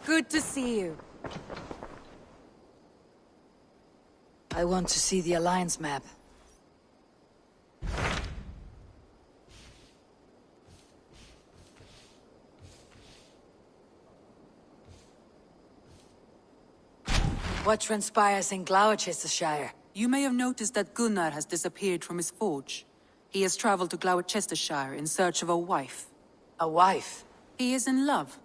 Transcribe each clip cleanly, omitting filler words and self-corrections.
Good to see you. I want to see the Alliance map. What transpires in Gloucestershire? You may have noticed that Gunnar has disappeared from his forge. He has traveled to Gloucestershire in search of a wife. A wife? He is in love.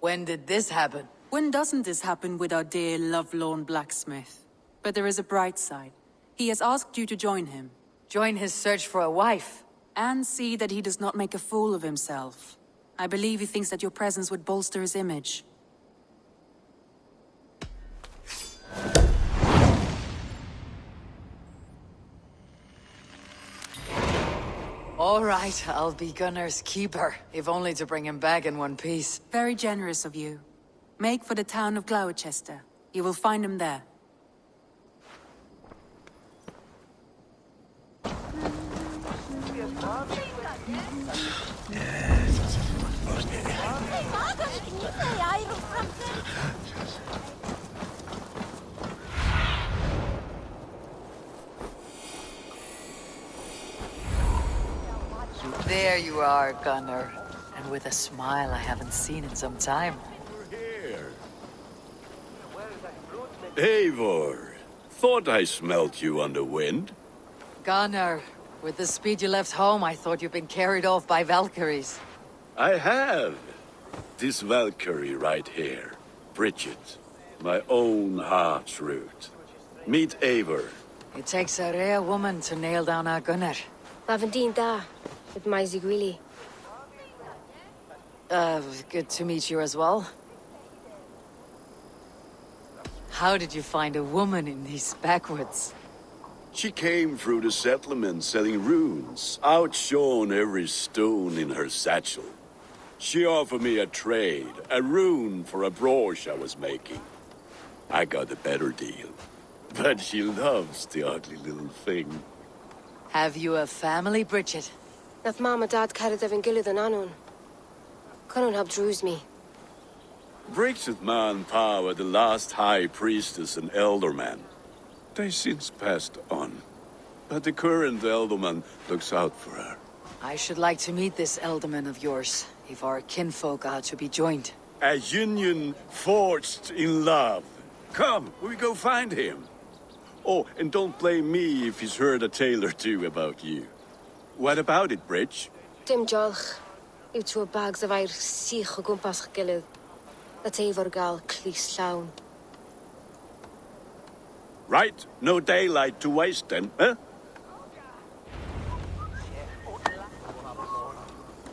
When did this happen? When doesn't this happen with our dear lovelorn blacksmith? But there is a bright side. He has asked you to join him. Join his search for a wife? And see that he does not make a fool of himself. I believe he thinks that your presence would bolster his image. All right, I'll be Gunnar's keeper, if only to bring him back in one piece. Very generous of you. Make for the town of Gloucester. You will find him there. There you are, Gunnar. And with a smile I haven't seen in some time. Here. Eivor, thought I smelt you on the wind. Gunnar, with the speed you left home, I thought you'd been carried off by Valkyries. I have. This Valkyrie right here. Bridget. My own heart's root. Meet Eivor. It takes a rare woman to nail down our Gunnar. Lavendine da, with Maisie Greeley. Good to meet you as well. How did you find a woman in these backwoods? She came through the settlement selling runes, outshone every stone in her satchel. She offered me a trade, a rune for a brooch I was making. I got a better deal. But she loves the ugly little thing. Have you a family, Bridget? Nath Mom and Dad carried Evan Gillid and Anun. Couldn't help drews me. Bridget Man Pa were the last high priestess and elderman. They since passed on. But the current elderman looks out for her. I should like to meet this elderman of yours, if our kinfolk are to be joined. A union forged in love. Come, we go find him. Oh, and don't blame me if he's heard a tale or two about you. What about it, Bridge? Dim Jolch. You two bags of air sich o gwmpas gilydd. That Eivor gal clis llawn. Right, no daylight to waste then, huh?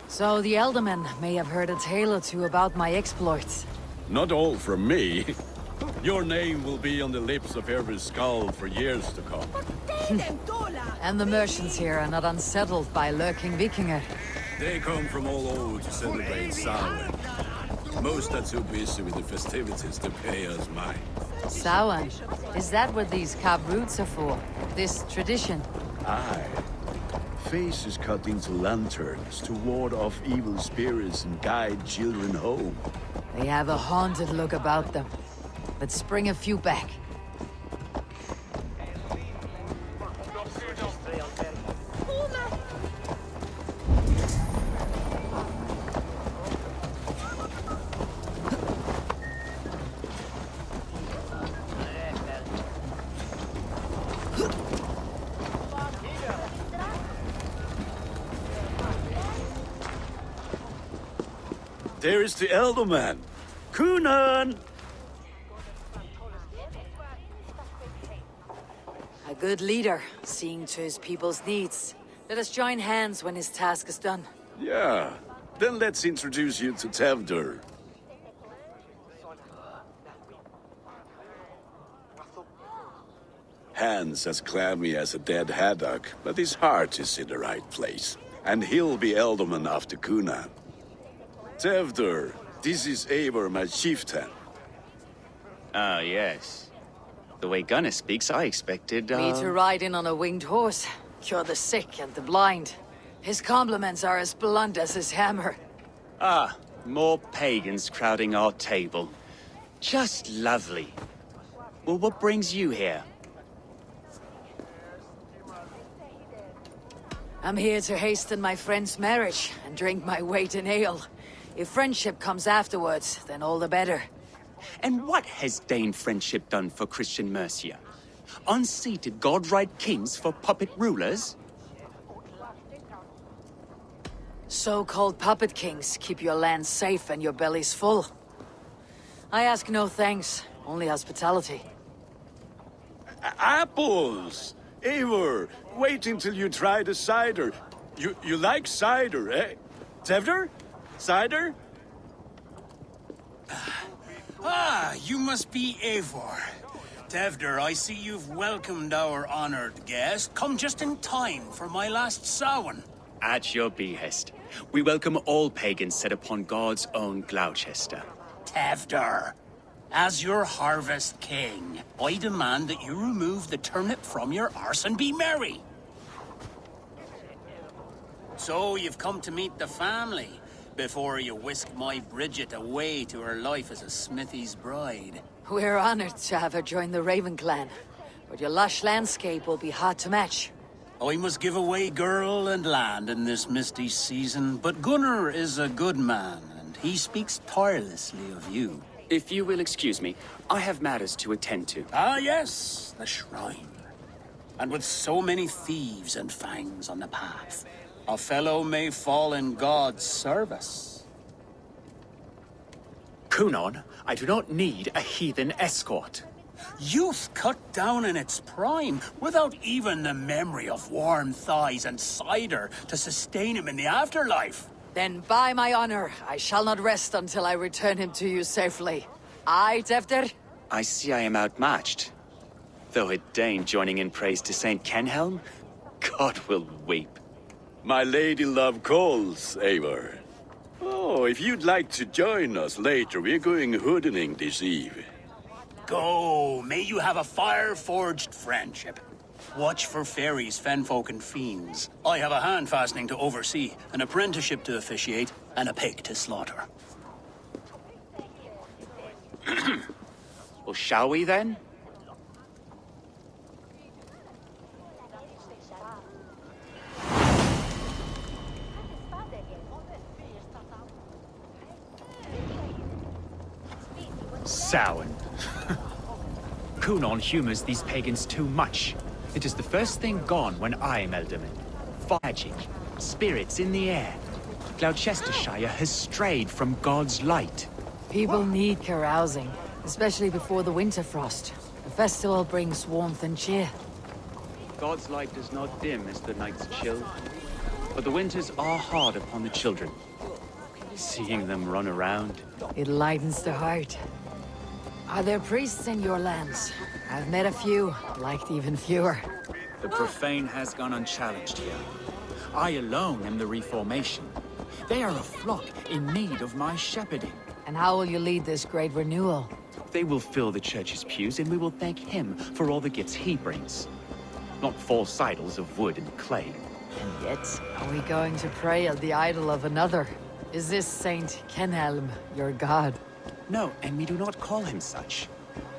So the elderman may have heard a tale or two about my exploits. Not all from me. Your name will be on the lips of every skull for years to come. And the merchants here are not unsettled by lurking Vikinger. They come from all over to celebrate Samhain. Most are too busy with the festivities to pay us mind. Samhain? Is that what these carved roots are for? This tradition? Aye. Faces cut into lanterns to ward off evil spirits and guide children home. They have a haunted look about them. Let's bring a few back. There is the Elderman. Kunan! A good leader, seeing to his people's needs. Let us join hands when his task is done. Yeah. Then let's introduce you to Tevdur. Hands as clammy as a dead haddock, but his heart is in the right place. And he'll be Elderman after Kunan. Tevdur, this is Eivor, my chieftain. Ah, yes. The way Gunnar speaks, I expected, Me to ride in on a winged horse, cure the sick and the blind. His compliments are as blunt as his hammer. Ah, more pagans crowding our table. Just lovely. Well, what brings you here? I'm here to hasten my friend's marriage and drink my weight in ale. If friendship comes afterwards, then all the better. And what has Dane friendship done for Christian Mercia? Unseated godright kings for puppet rulers? So-called puppet kings keep your lands safe and your bellies full. I ask no thanks, only hospitality. Apples! Eivor, wait until you try the cider. You like cider, eh? Tevder? Cider? Ah, you must be Eivor. Tevder, I see you've welcomed our honored guest. Come just in time for my last Samhain. At your behest. We welcome all pagans set upon God's own Gloucester. Tevder, as your harvest king, I demand that you remove the turnip from your arse and be merry. So you've come to meet the family before you whisk my Bridget away to her life as a smithy's bride. We're honored to have her join the Raven clan, but your lush landscape will be hard to match. I must give away girl and land in this misty season, but Gunnar is a good man, and he speaks tirelessly of you. If you will excuse me, I have matters to attend to. Ah, yes, the shrine. And with so many thieves and fangs on the path, a fellow may fall in God's service. Kunon, I do not need a heathen escort. Youth cut down in its prime, without even the memory of warm thighs and cider to sustain him in the afterlife. Then by my honor, I shall not rest until I return him to you safely. Aye, Tevder? I see I am outmatched. Though a Dane joining in praise to Saint Kenhelm, God will weep. My lady love calls, Eivor. Oh, if you'd like to join us later, we're going hoodening this eve. Go, may you have a fire-forged friendship. Watch for fairies, fenfolk, and fiends. I have a hand fastening to oversee, an apprenticeship to officiate, and a pig to slaughter. Well, shall we then? Samhain. Kunon humors these pagans too much. It is the first thing gone when I am Elderman. Magic, spirits in the air. Gloucestershire has strayed from God's light. People need carousing, especially before the winter frost. The festival brings warmth and cheer. God's light does not dim as the nights chill, but the winters are hard upon the children. Seeing them run around. It lightens the heart. Are there priests in your lands? I've met a few, liked even fewer. The profane has gone unchallenged here. I alone am the Reformation. They are a flock in need of my shepherding. And how will you lead this great renewal? They will fill the church's pews, and we will thank him for all the gifts he brings. Not false idols of wood and clay. And yet, are we going to pray at the idol of another? Is this Saint Kenhelm your god? No, and we do not call him such.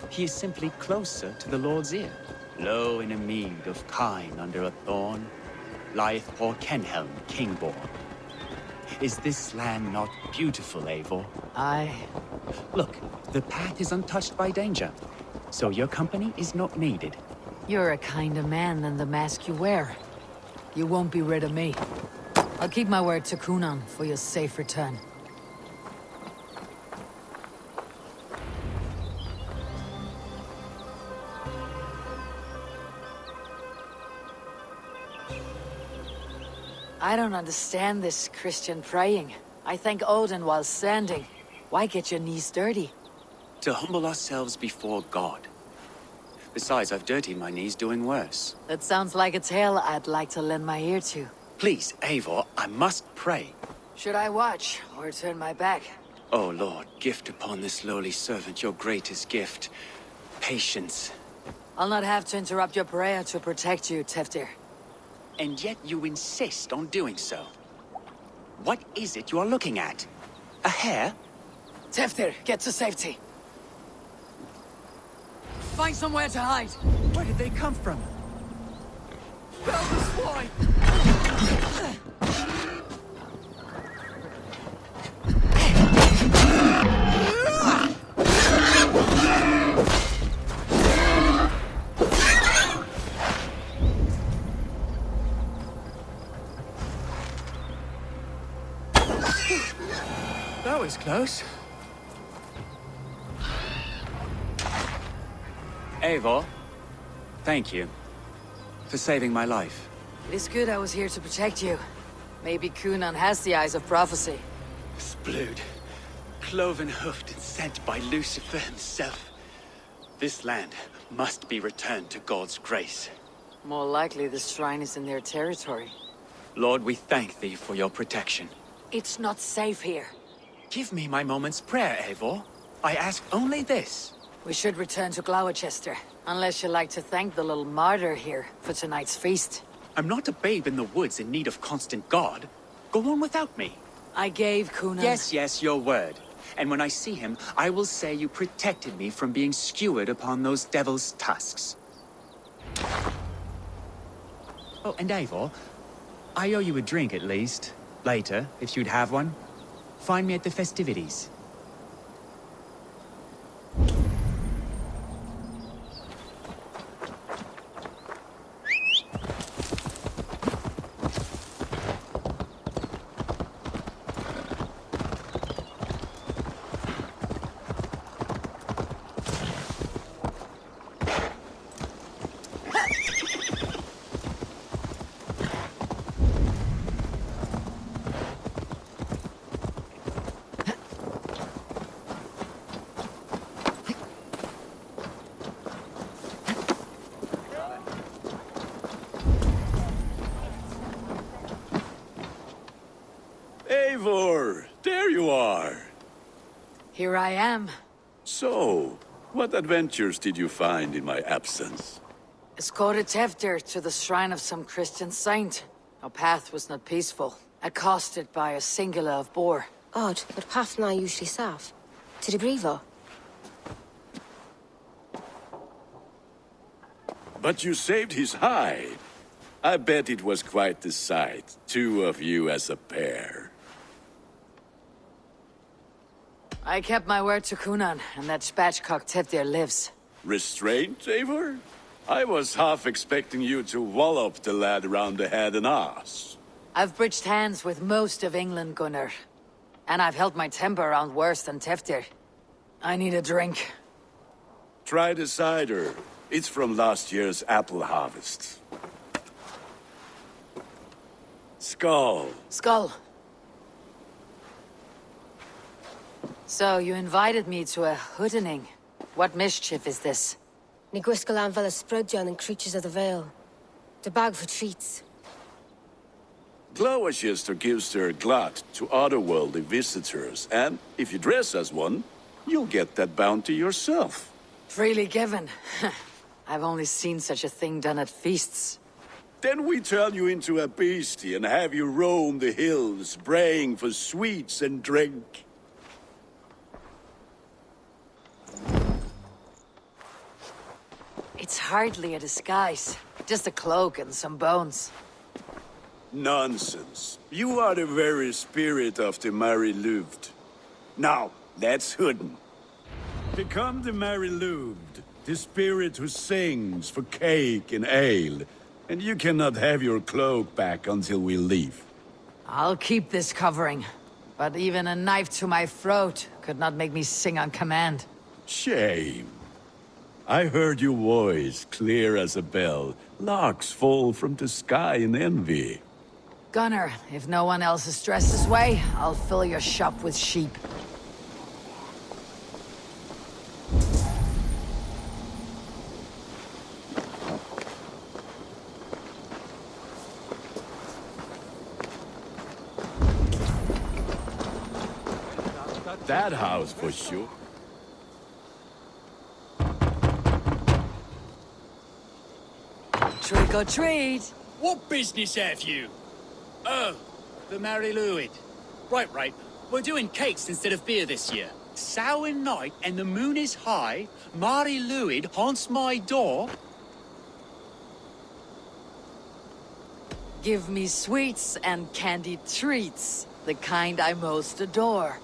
He is simply closer to the Lord's ear. Low in a mead of kine under a thorn, lieth poor Kenhelm, king-born. Is this land not beautiful, Eivor? Aye. Look, the path is untouched by danger, so your company is not needed. You're a kinder man than the mask you wear. You won't be rid of me. I'll keep my word to Kunon for your safe return. I don't understand this Christian praying. I thank Odin while standing. Why get your knees dirty? To humble ourselves before God. Besides, I've dirtied my knees doing worse. That sounds like a tale I'd like to lend my ear to. Please, Eivor, I must pray. Should I watch, or turn my back? Oh Lord, gift upon this lowly servant your greatest gift. Patience. I'll not have to interrupt your prayer to protect you, Teftir. And yet you insist on doing so. What is it you are looking at? A hare? Teftir, get to safety. Find somewhere to hide. Where did they come from? Bell the swine! That was close. Eivor, thank you for saving my life. It is good I was here to protect you. Maybe Cunan has the eyes of prophecy. Splood, cloven-hoofed and sent by Lucifer himself. This land must be returned to God's grace. More likely the shrine is in their territory. Lord, we thank thee for your protection. It's not safe here. Give me my moment's prayer, Eivor. I ask only this. We should return to Gloucester, unless you like to thank the little martyr here for tonight's feast. I'm not a babe in the woods in need of constant guard. Go on without me. I gave Cunan... Yes, your word. And when I see him, I will say you protected me from being skewered upon those devil's tusks. Oh, and Eivor, I owe you a drink at least. Later, if you'd have one. Find me at the festivities. Eivor, there you are. Here I am. So, what adventures did you find in my absence? Escorted Teftir to the shrine of some Christian saint. Our path was not peaceful. Accosted by a singular of boar. Odd, but path na usually safe. To the Brevo. But you saved his hide. I bet it was quite the sight, two of you as a pair. I kept my word to Cunan, and that spatchcock Teftir lives. Restraint, Eivor? I was half expecting you to wallop the lad around the head and ass. I've bridged hands with most of England, Gunnar. And I've held my temper around worse than Teftir. I need a drink. Try the cider. It's from last year's apple harvest. Skull. Skull. So, you invited me to a hoodening. What mischief is this? Ní gwisgo an fel ysbrydion and creatures of the Vale. The bag for treats. Gloucester gives their glut to otherworldly visitors, and if you dress as one, you'll get that bounty yourself. Freely given. I've only seen such a thing done at feasts. Then we turn you into a beastie and have you roam the hills, braying for sweets and drink. It's hardly a disguise. Just a cloak and some bones. Nonsense. You are the very spirit of the Mary Louved. Now, let's hoodin. Become the Mary Louved, the spirit who sings for cake and ale, and you cannot have your cloak back until we leave. I'll keep this covering. But even a knife to my throat could not make me sing on command. Shame. I heard your voice clear as a bell. Larks fall from the sky in envy. Gunnar, if no one else is dressed this way, I'll fill your shop with sheep. That house for sure. Trick or treat! What business have you? Oh, the Mary Louid. Right. We're doing cakes instead of beer this year. Samhain night and the moon is high, Mari Lwyd haunts my door. Give me sweets and candied treats, the kind I most adore.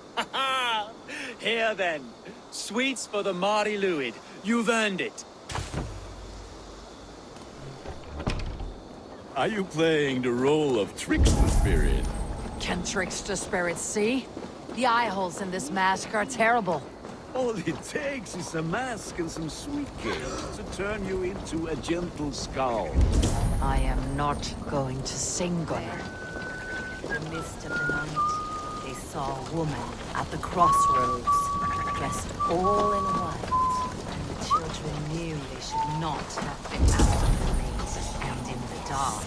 Here then, sweets for the Mari Lwyd. You've earned it. Are you playing the role of trickster spirit? Can trickster spirits see? The eye holes in this mask are terrible. All it takes is a mask and some sweet cakes to turn you into a gentle skull. I am not going to sing, Gunnar. In the mist of the night, they saw a woman at the crossroads, dressed all in white, and the children knew they should not have been out of the light and in the dark.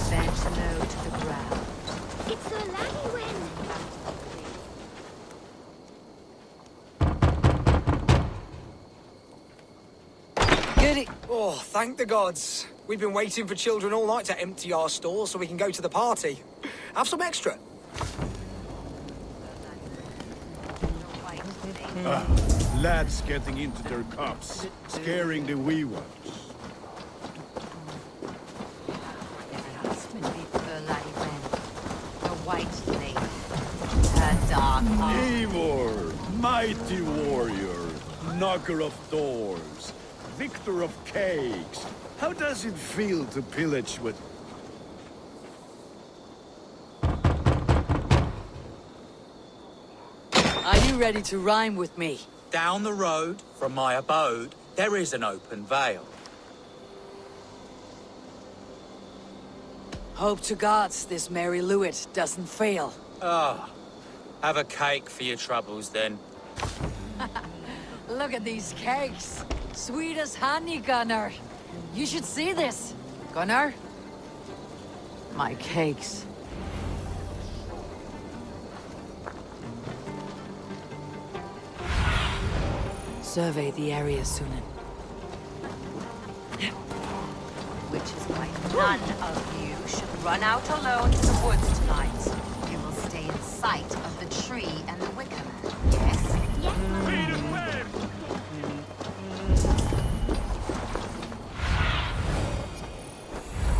Bent low to the ground. It's a Llanywyn! Goody. Oh, thank the gods. We've been waiting for children all night to empty our stores so we can go to the party. Have some extra. Lads getting into their cups, scaring the wee ones. Her husband before Llanywyn, a white lady, her dark eyes. Eivor, mighty warrior, knocker of doors, victor of cakes. How does it feel to pillage with... Are you ready to rhyme with me? Down the road from my abode, there is an open vale. Hope to gods this Mary Lwyd doesn't fail. Ah, have a cake for your troubles then. Look at these cakes. Sweet as honey, Gunnar. You should see this. Gunnar? My cakes. Survey the area, Sunan. Which is why none of you should run out alone to the woods tonight. You will stay in sight of the tree and the wicker man. Yes? Yes,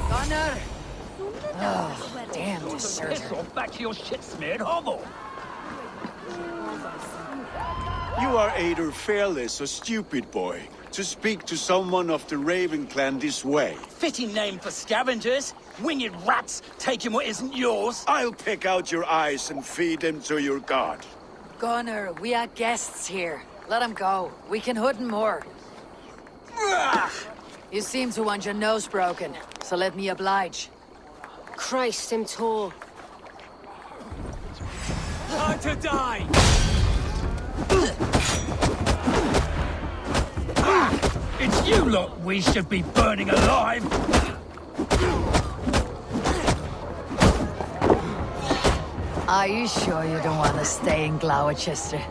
Gunnar! Oh, damn deserter. Back to your shit-smeared hovel. You are either fearless or stupid, boy, to speak to someone of the Raven clan this way. Fitting name for scavengers. Winged rats taking what isn't yours. I'll pick out your eyes and feed them to your god. Gunnar, we are guests here. Let him go. We can hood him more. You seem to want your nose broken, so let me oblige. Christ, I'm tall. Time to die! It's you lot we should be burning alive. Are you sure you don't want to stay in Gloucester?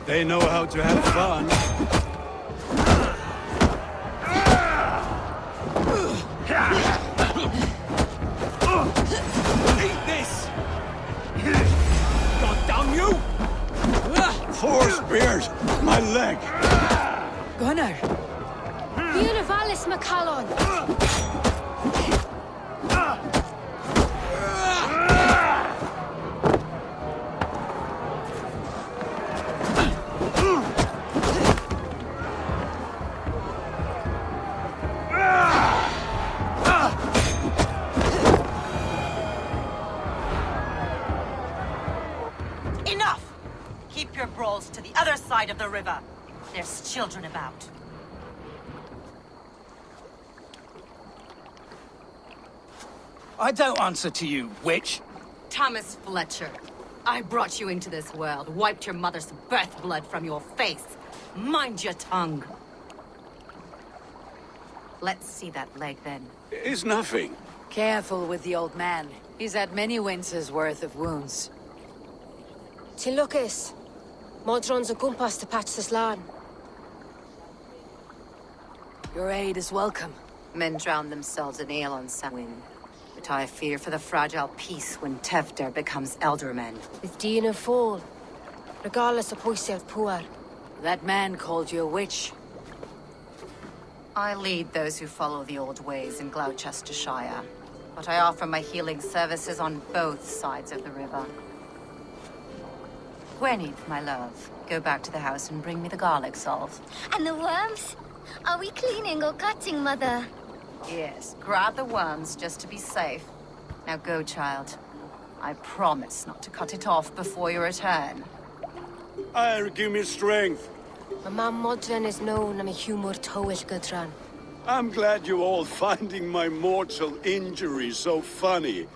They know how to have fun. Eat this! God damn you! 4 spears! My leg! Gunnar! Univalis Macallon! Enough! Keep your brawls to the other side of the river. There's children about. I don't answer to you, witch. Thomas Fletcher, I brought you into this world, wiped your mother's birth blood from your face. Mind your tongue. Let's see that leg then. It's nothing. Careful with the old man. He's had many winters' worth of wounds. Tilukis. Modron's a gumpas to patch this land. Your aid is welcome. Men drown themselves in ale on Samhain. But I fear for the fragile peace when Tevder becomes eldermen. With Dina fall. Regardless of pwysiad pŵar. That man called you a witch. I lead those who follow the old ways in Gloucestershire, but I offer my healing services on both sides of the river. Gwyneth, my love, go back to the house and bring me the garlic salve. And the worms? Are we cleaning or cutting, Mother? Yes, grab the worms just to be safe. Now go, child. I promise not to cut it off before your return. Give me strength. My mam Modron is known am a humor tywyll gydran. I'm glad you're all finding my mortal injury so funny.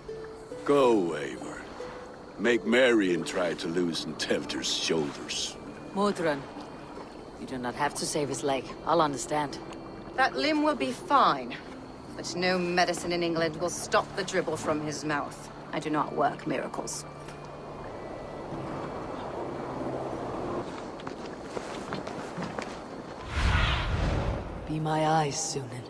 Go, Eivor. Make Marion try to loosen Tevder's shoulders. Modron, you do not have to save his leg. I'll understand. That limb will be fine, but no medicine in England will stop the dribble from his mouth. I do not work miracles. Be my eyes, Sunan.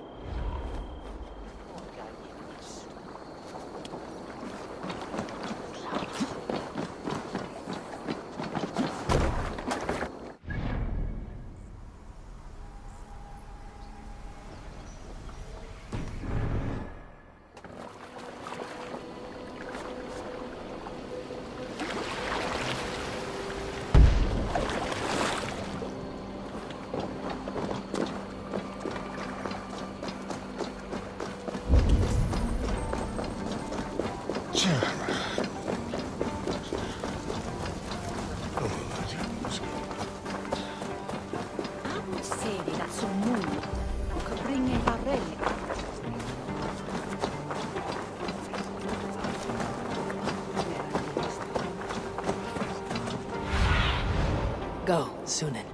Go, Sunan.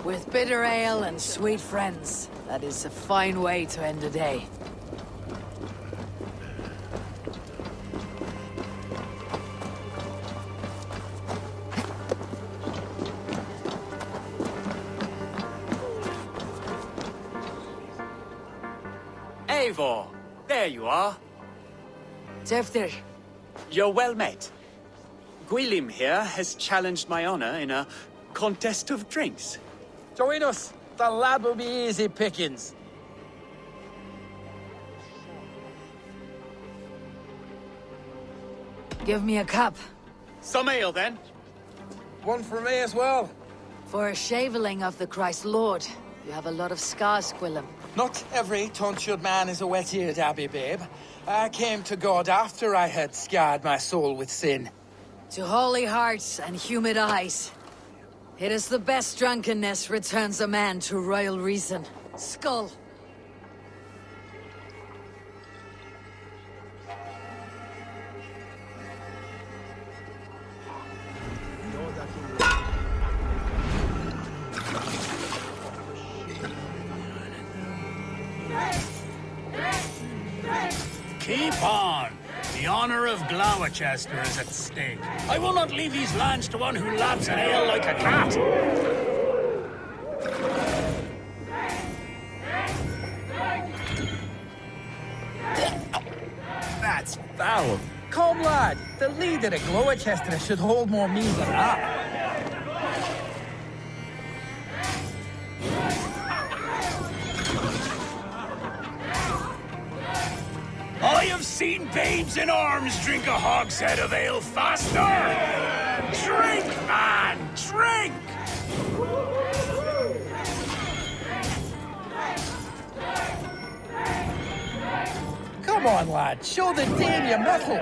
With bitter ale and sweet friends, that is a fine way to end a day. Eivor, there you are. Tevdir. You're well met. Gwilym here has challenged my honor in a contest of drinks. Join us. The lad will be easy pickings. Give me a cup. Some ale, then. One for me as well. For a shaveling of the Christ Lord, you have a lot of scars, Gwilym. Not every tonsured man is a wet-eared Abbey, babe. I came to God after I had scarred my soul with sin. To holy hearts and humid eyes. It is the best drunkenness returns a man to royal reason. Skull. Keep on. The honor of Gloucester is at stake. I will not leave these lands to one who laps at ale like a cat. That's foul. Come, lad. The leader of Gloucester should hold more mead than that. I have seen babes in arms drink a hogshead of ale faster! Drink, man! Drink! Come on, lad. Show the Dane your mettle.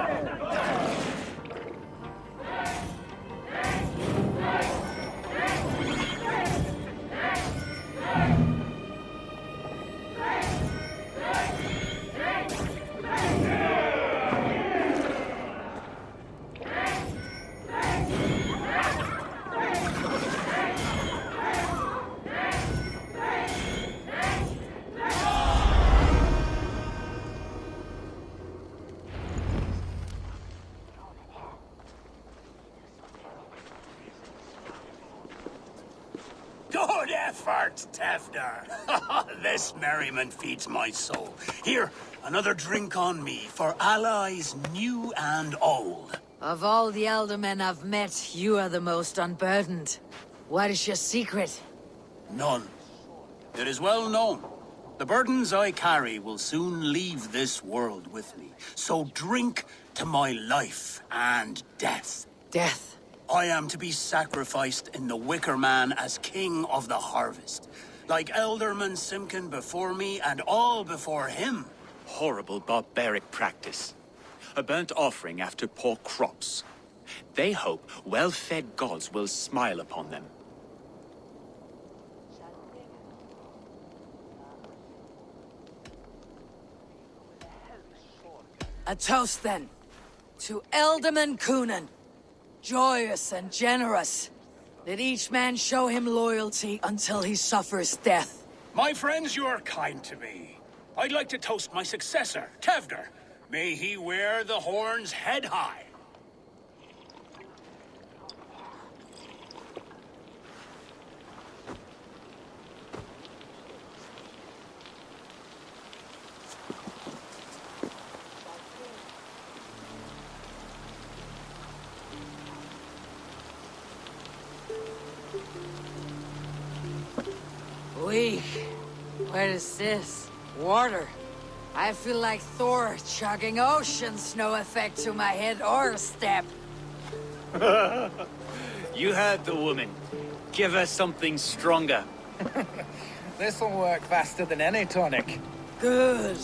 that, Tefder? This merriment feeds my soul. Here, another drink on me for allies new and old. Of all the Eldermen I've met, you are the most unburdened. What is your secret? None. It is well known. The burdens I carry will soon leave this world with me. So drink to my life and death. Death? I am to be sacrificed in the Wicker Man as king of the harvest. Like Elderman Simkin before me and all before him. Horrible barbaric practice. A burnt offering after poor crops. They hope well-fed gods will smile upon them. A toast, then. To Elderman Coonan. Joyous and generous. Let each man show him loyalty until he suffers death. My friends, you are kind to me. I'd like to toast my successor, Tefder. May he wear the horns head high. Weak. What is this? Water. I feel like Thor chugging ocean snow effect to my head or step. You heard the woman. Give her something stronger. This'll work faster than any tonic. Good.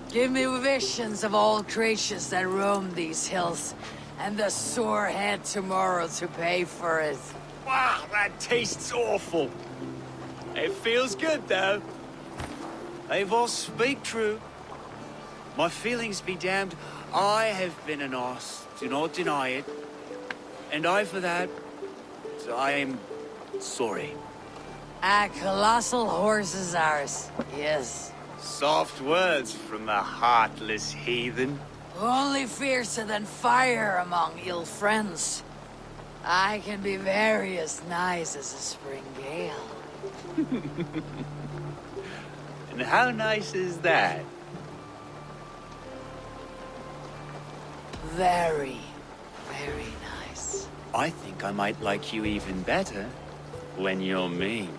Give me visions of all creatures that roam these hills, and the sore head tomorrow to pay for it. Wow, that tastes awful. It feels good, though. Eivor, speak true. My feelings be damned. I have been an arse. Do not deny it. And I, for that, I am sorry. A colossal horse is ours, yes. Soft words from the heartless heathen. Only fiercer than fire among ill friends. I can be very as nice as a spring gale. And how nice is that? Very, very nice. I think I might like you even better when you're mean.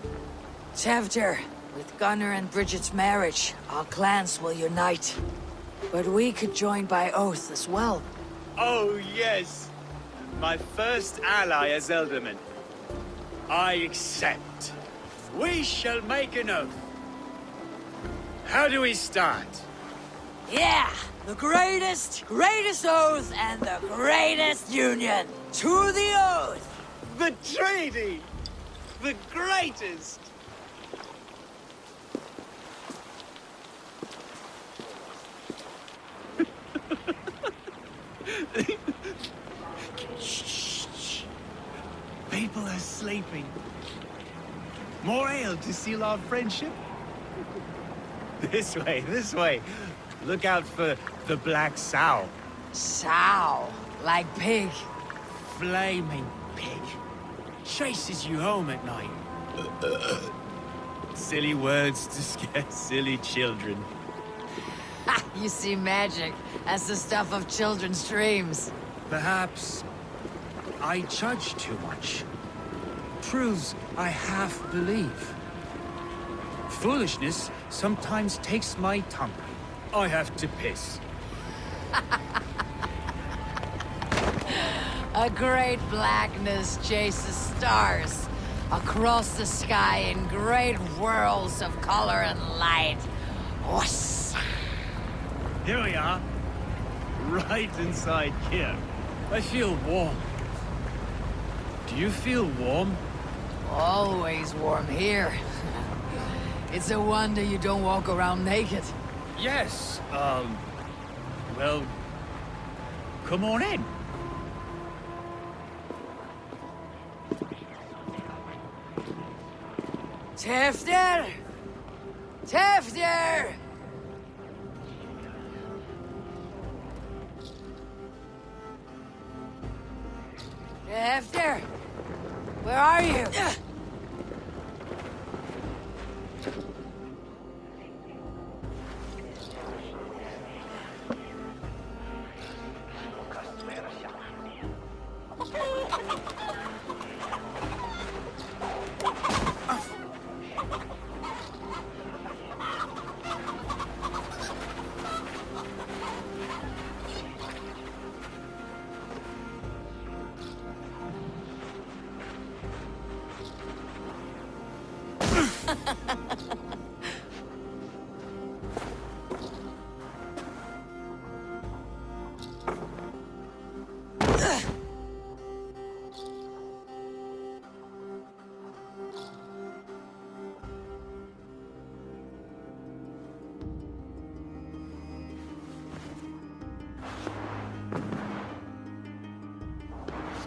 Tefder, with Gunnar and Bridget's marriage, our clans will unite. But we could join by oath as well. Oh, yes. My first ally as Elderman. I accept. We shall make an oath. How do we start? Yeah! The greatest oath and the greatest union! To the oath! The treaty! The greatest! Shh. People are sleeping. More ale to seal our friendship? This way. Look out for the black sow. Sow? Like pig? Flaming pig. Chases you home at night. Silly words to scare silly children. Ha! You see magic as the stuff of children's dreams. Perhaps I judge too much. Truths I half believe. Foolishness sometimes takes my tongue. I have to piss. A great blackness chases stars across the sky in great whirls of color and light. Whoosh. Here we are. Right inside here. I feel warm. Do you feel warm? Always warm here. It's a wonder you don't walk around naked. Yes, well, come on in. Tefder! Tefder! Tefder! Where are you?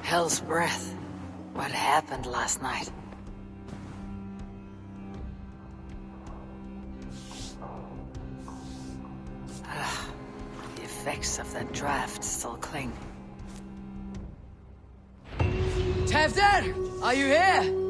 Hell's breath. What happened last night? The effects of that draft still cling. Tevder, are you here?